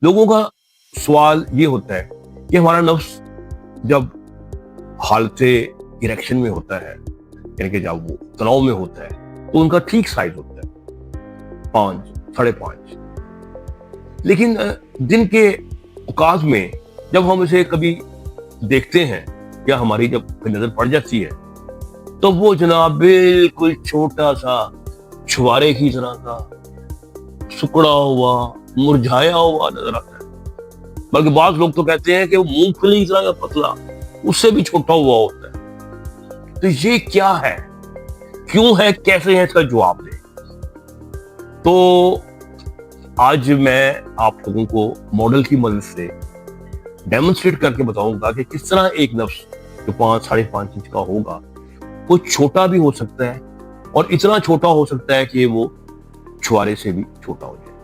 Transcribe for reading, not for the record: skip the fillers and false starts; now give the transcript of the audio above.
लोगों का सवाल ये होता है कि हमारा नफ्स जब हालत इरेक्शन में होता है, यानी कि जब वो तनाव में होता है, तो उनका ठीक साइज होता है 5, 5.5। लेकिन दिन के औकात में जब हम इसे कभी देखते हैं या हमारी जब नजर पड़ जाती है, तो वो जनाब बिल्कुल छोटा सा छुआरे की तरह का सुकड़ा हुआ, मुरझाया हुआ नजर आता है। बल्कि बात लोग तो कहते हैं कि वो मूंगफली की तरह का पतला, उससे भी छोटा हुआ होता है। तो ये क्या है, क्यों है, कैसे है, इसका जवाब दे। तो आज मैं आप लोगों को मॉडल की मदद से डेमोन्स्ट्रेट करके बताऊंगा कि किस तरह एक नफ्स जो 5, 5.5 इंच का होगा वो छोटा भी हो सकता है और इतना छोटा हो सकता है कि वो छुआरे से भी छोटा हो जाए।